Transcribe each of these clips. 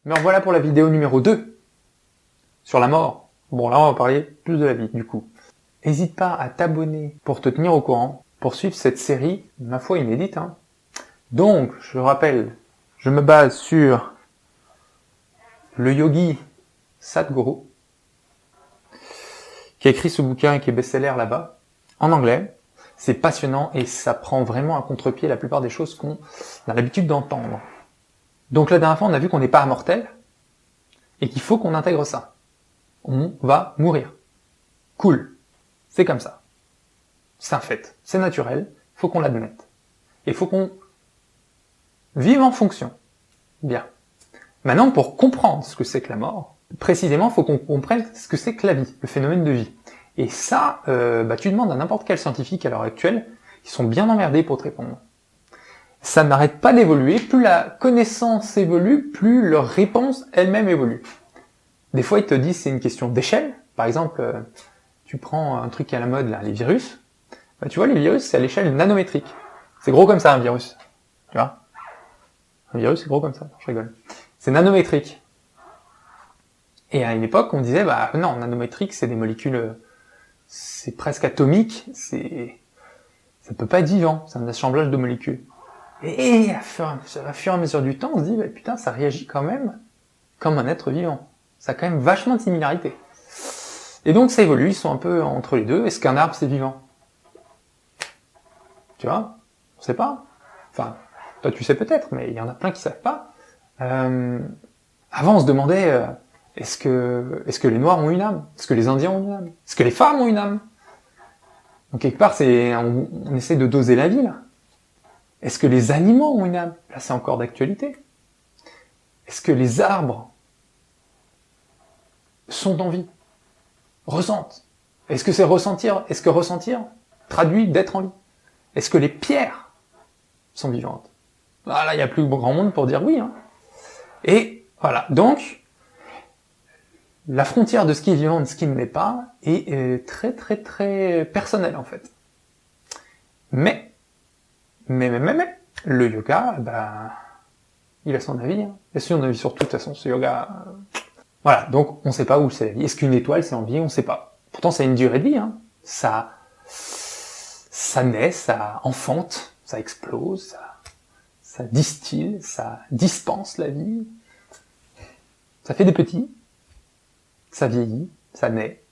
Me revoilà pour la vidéo numéro 2 sur la mort. Bon, là, on va parler plus de la vie, du coup. N'hésite pas à t'abonner pour te tenir au courant, pour suivre cette série, ma foi, inédite. Donc, je rappelle, je me base sur le yogi Sadhguru, qui a écrit ce bouquin et qui est best-seller là-bas, en anglais. C'est passionnant et ça prend vraiment à contre-pied la plupart des choses qu'on a l'habitude d'entendre. Donc la dernière fois, on a vu qu'on n'est pas immortel et qu'il faut qu'on intègre ça. On va mourir. Cool. C'est comme ça. C'est un fait. C'est naturel. Il faut qu'on l'admette. Et il faut qu'on vive en fonction. Bien. Maintenant, pour comprendre ce que c'est que la mort, précisément, il faut qu'on comprenne ce que c'est que la vie, le phénomène de vie. Et ça, tu demandes à n'importe quel scientifique à l'heure actuelle, ils sont bien emmerdés pour te répondre. Ça n'arrête pas d'évoluer, plus la connaissance évolue, plus leur réponse elle-même évolue. Des fois, ils te disent c'est une question d'échelle. Par exemple, tu prends un truc qui est à la mode, là, les virus. Tu vois, les virus, c'est à l'échelle nanométrique. C'est gros comme ça, un virus. Tu vois ? Un virus, c'est gros comme ça. Je rigole. C'est nanométrique. Et à une époque, on disait, non, nanométrique, c'est des molécules, c'est presque atomique, ça peut pas être vivant, c'est un assemblage de molécules. Et à fur et à mesure du temps, on se dit, putain, ça réagit quand même comme un être vivant. Ça a quand même vachement de similarités. Et donc ça évolue, ils sont un peu entre les deux. Est-ce qu'un arbre, c'est vivant ? Tu vois ? On sait pas. Enfin, toi tu sais peut-être, mais il y en a plein qui savent pas. Avant, on se demandait, est-ce que les Noirs ont une âme ? Est-ce que les Indiens ont une âme ? Est-ce que les femmes ont une âme ? Donc quelque part, on essaie de doser la vie, là. Est-ce que les animaux ont une âme ? Là, c'est encore d'actualité. Est-ce que les arbres sont en vie ? Ressentent ? Est-ce que c'est ressentir ? Est-ce que ressentir traduit d'être en vie ? Est-ce que les pierres sont vivantes ? Là, il n'y a plus grand monde pour dire oui. Et voilà, donc, la frontière de ce qui est vivant et de ce qui ne l'est pas est très très très personnelle en fait. Mais, le yoga, il a son avis. Il a son avis sur tout, de toute façon, ce yoga. Voilà, donc on ne sait pas où c'est la vie. Est-ce qu'une étoile c'est en vie ? On ne sait pas. Pourtant, ça a une durée de vie. Ça naît, ça enfante, ça explose, ça distille, ça dispense la vie. Ça fait des petits, ça vieillit, ça naît,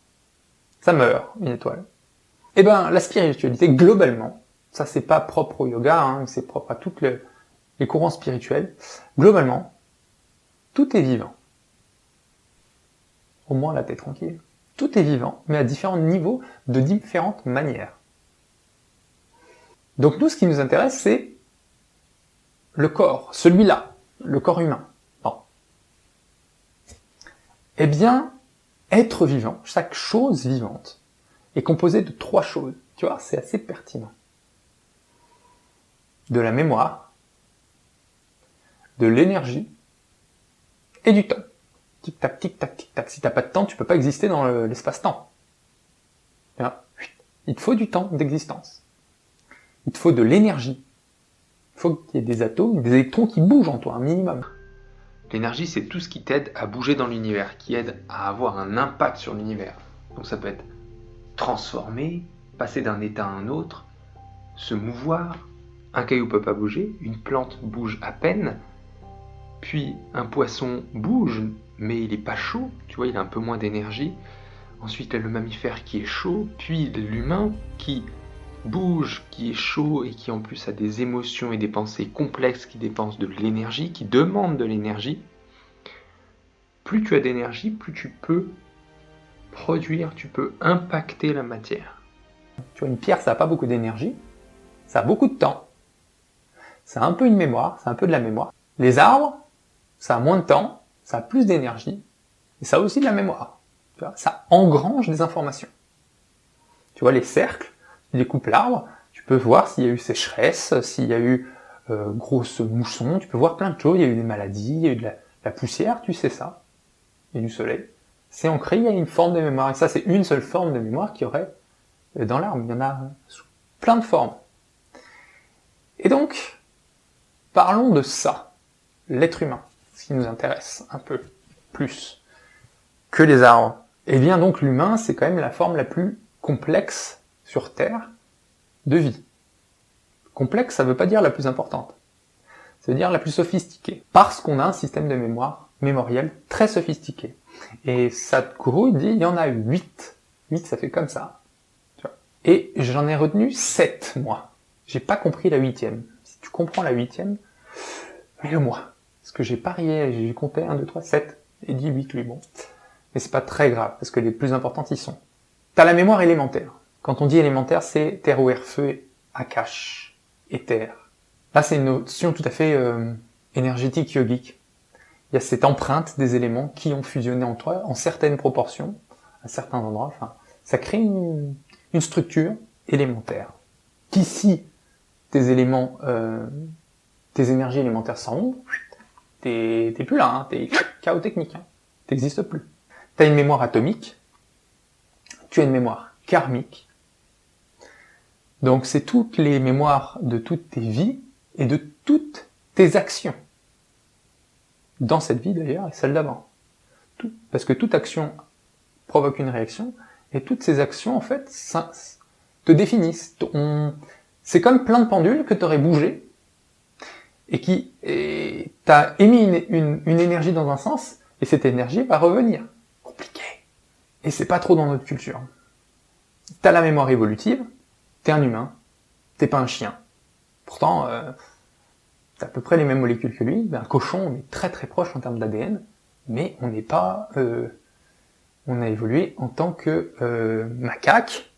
ça meurt, une étoile. Eh la spiritualité, globalement, ça c'est pas propre au yoga, c'est propre à toutes les courants spirituels. Globalement, tout est vivant. Au moins là, t'es tranquille. Tout est vivant, mais à différents niveaux, de différentes manières. Donc nous, ce qui nous intéresse, c'est le corps, celui-là, le corps humain. Bon. Eh bien, être vivant, chaque chose vivante, est composée de 3 choses. Tu vois, c'est assez pertinent. De la mémoire, de l'énergie et du temps. Tic-tac, tic-tac, tic-tac. Si t'as pas de temps, tu peux pas exister dans l'espace-temps. Il te faut du temps d'existence. Il te faut de l'énergie. Il faut qu'il y ait des atomes, des électrons qui bougent en toi, un minimum. L'énergie, c'est tout ce qui t'aide à bouger dans l'univers, qui aide à avoir un impact sur l'univers. Donc ça peut être transformer, passer d'un état à un autre, se mouvoir. Un caillou peut pas bouger, une plante bouge à peine, puis un poisson bouge, mais il est pas chaud, tu vois, il a un peu moins d'énergie. Ensuite, le mammifère qui est chaud, puis l'humain qui bouge, qui est chaud et qui en plus a des émotions et des pensées complexes qui dépensent de l'énergie, qui demandent de l'énergie. Plus tu as d'énergie, plus tu peux produire, tu peux impacter la matière. Tu vois, une pierre, ça n'a pas beaucoup d'énergie, ça a beaucoup de temps, ça a un peu une mémoire, ça a un peu de la mémoire. Les arbres, ça a moins de temps, ça a plus d'énergie, et ça a aussi de la mémoire. Tu vois, ça engrange des informations. Tu vois, les cercles, tu découpes l'arbre, tu peux voir s'il y a eu sécheresse, s'il y a eu grosse mousson, tu peux voir plein de choses, il y a eu des maladies, il y a eu de la poussière, tu sais ça, il y a du soleil. C'est ancré, il y a une forme de mémoire, et ça c'est une seule forme de mémoire qu'il y aurait dans l'arbre, il y en a sous plein de formes. Et donc, parlons de ça, l'être humain. ce qui nous intéresse un peu plus que les arbres. Et bien donc l'humain, c'est quand même la forme la plus complexe sur Terre de vie. Complexe, ça veut pas dire la plus importante. Ça veut dire la plus sophistiquée. Parce qu'on a un système de mémoire mémoriel très sophistiqué. Et Sadhguru, il dit, il y en a 8. 8, ça fait comme ça. Tu vois. Et j'en ai retenu 7, moi. J'ai pas compris la 8e. Si tu comprends la 8e, mets-le-moi. Parce que j'ai parié, j'ai compté 1, 2, 3, 7. Et dit 8, lui, bon. Mais c'est pas très grave, parce que les plus importantes y sont. T'as la mémoire élémentaire. Quand on dit élémentaire, c'est terre, eau, air, feu, akash, éther. Là, c'est une notion tout à fait énergétique, yogique. Il y a cette empreinte des éléments qui ont fusionné en toi, en certaines proportions, à certains endroits. Enfin, ça crée une structure élémentaire. Qu'ici, tes éléments, tes énergies élémentaires s'en vont, t'es plus là, hein, t'es chaos technique, hein, t'existes plus. T'as une mémoire atomique, tu as une mémoire karmique. Donc c'est toutes les mémoires de toutes tes vies et de toutes tes actions. Dans cette vie d'ailleurs et celle d'avant. Parce que toute action provoque une réaction et toutes ces actions en fait ça, te définissent. C'est comme plein de pendules que tu aurais bougé et t'as émis une énergie dans un sens et cette énergie va revenir. Compliqué. Et c'est pas trop dans notre culture. T'as la mémoire évolutive, t'es un humain, t'es pas un chien. Pourtant, t'as à peu près les mêmes molécules que lui. Un cochon, on est très très proche en termes d'ADN, mais on n'est pas... on a évolué en tant que macaque,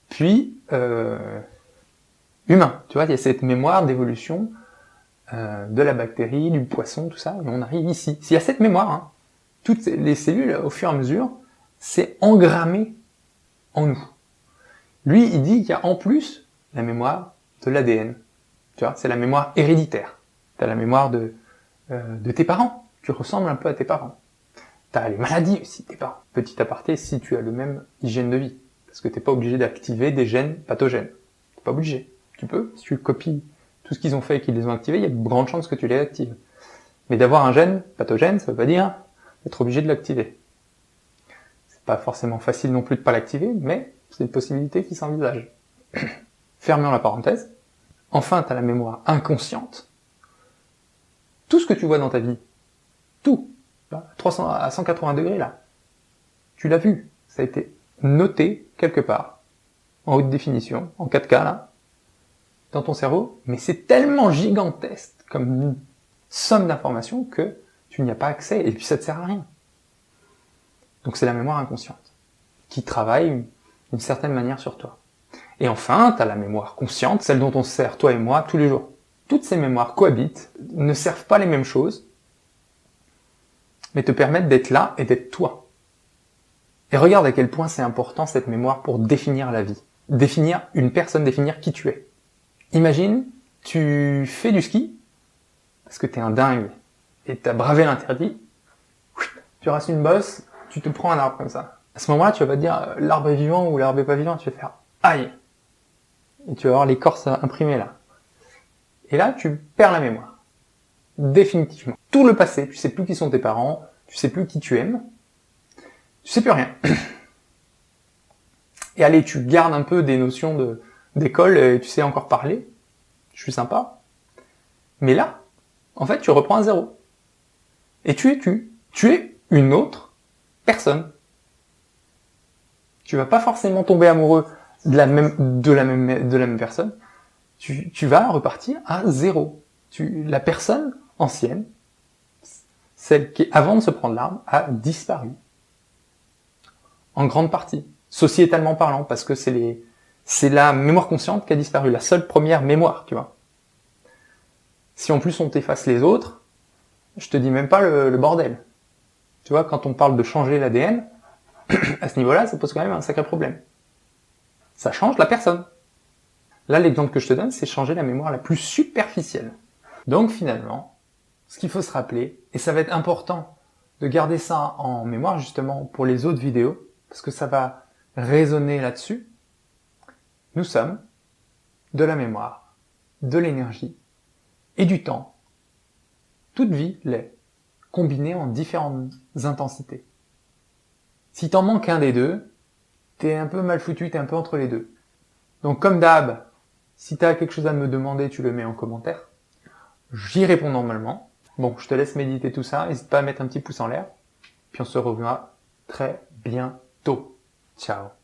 puis humain. Tu vois, il y a cette mémoire d'évolution de la bactérie, du poisson, tout ça, et on arrive ici. S'il y a cette mémoire, hein, toutes les cellules, au fur et à mesure, c'est engrammé en nous. Lui, il dit qu'il y a en plus la mémoire de l'ADN. Tu vois, c'est la mémoire héréditaire. Tu as la mémoire de tes parents. Tu ressembles un peu à tes parents. Tu as les maladies aussi de tes parents. Petit aparté, si tu as le même hygiène de vie. Parce que tu n'es pas obligé d'activer des gènes pathogènes. Tu n'es pas obligé. Tu peux, si tu copies tout ce qu'ils ont fait et qu'ils les ont activés, il y a de grandes chances que tu les actives. Mais d'avoir un gène pathogène, ça veut pas dire être obligé de l'activer. C'est pas forcément facile non plus de pas l'activer, mais c'est une possibilité qui s'envisage. Fermons la parenthèse. Enfin, tu as la mémoire inconsciente. Tout ce que tu vois dans ta vie, tout, là, 300 à 180 degrés là, tu l'as vu, ça a été noté quelque part, en haute définition, en 4K là, dans ton cerveau, mais c'est tellement gigantesque comme une somme d'informations que tu n'y as pas accès, et puis ça te sert à rien. Donc c'est la mémoire inconsciente, qui travaille d'une certaine manière sur toi. Et enfin, tu as la mémoire consciente, celle dont on se sert, toi et moi, tous les jours. Toutes ces mémoires cohabitent, ne servent pas les mêmes choses, mais te permettent d'être là et d'être toi. Et regarde à quel point c'est important cette mémoire pour définir la vie. Définir une personne, définir qui tu es. Imagine, tu fais du ski, parce que t'es un dingue, et t'as bravé l'interdit, tu rases une bosse, tu te prends un arbre comme ça. À ce moment-là, tu vas pas te dire l'arbre est vivant ou l'arbre est pas vivant, tu vas faire aïe. Et tu vas avoir l'écorce imprimée là. Et là, tu perds la mémoire. Définitivement. Tout le passé, tu sais plus qui sont tes parents, tu sais plus qui tu aimes, tu sais plus rien. Et allez, tu gardes un peu des notions d'école, et tu sais encore parler, je suis sympa. Mais là, en fait, tu reprends à zéro. Et tu es une autre personne. Tu vas pas forcément tomber amoureux de la même personne. Tu vas repartir à zéro. La personne ancienne, celle qui, avant de se prendre l'arme, a disparu. En grande partie. Sociétalement parlant, parce que c'est la mémoire consciente qui a disparu. La seule première mémoire, tu vois. Si en plus on t'efface les autres, je te dis même pas le bordel. Tu vois, quand on parle de changer l'ADN, à ce niveau-là, ça pose quand même un sacré problème. Ça change la personne. Là, l'exemple que je te donne, c'est changer la mémoire la plus superficielle. Donc finalement, ce qu'il faut se rappeler, et ça va être important de garder ça en mémoire justement pour les autres vidéos, parce que ça va résonner là-dessus, nous sommes de la mémoire, de l'énergie et du temps. Toute vie l'est. combinés en différentes intensités. Si t'en manques un des deux, t'es un peu mal foutu, t'es un peu entre les deux. Donc comme d'hab, si t'as quelque chose à me demander, tu le mets en commentaire. J'y réponds normalement. Bon, je te laisse méditer tout ça. N'hésite pas à mettre un petit pouce en l'air. Puis on se revoit très bientôt. Ciao.